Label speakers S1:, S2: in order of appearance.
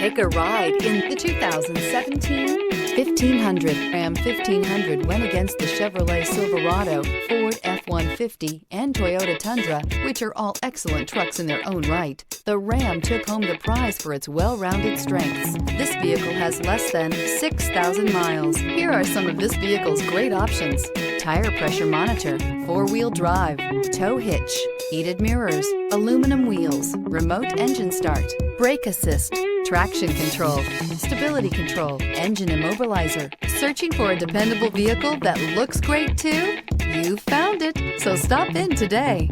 S1: Take a ride in the 2017 1500. Ram 1500 went against the Chevrolet Silverado, Ford F-150, and Toyota Tundra, which are all excellent trucks in their own right. The Ram took home the prize for its well-rounded strengths. This vehicle has less than 6,000 miles. Here are some of this vehicle's great options: tire pressure monitor, four-wheel drive, tow hitch, heated mirrors, aluminum wheels, remote engine start, brake assist, traction control, stability control, engine immobilizer. Searching for a dependable vehicle that looks great too? You found it, so stop in today.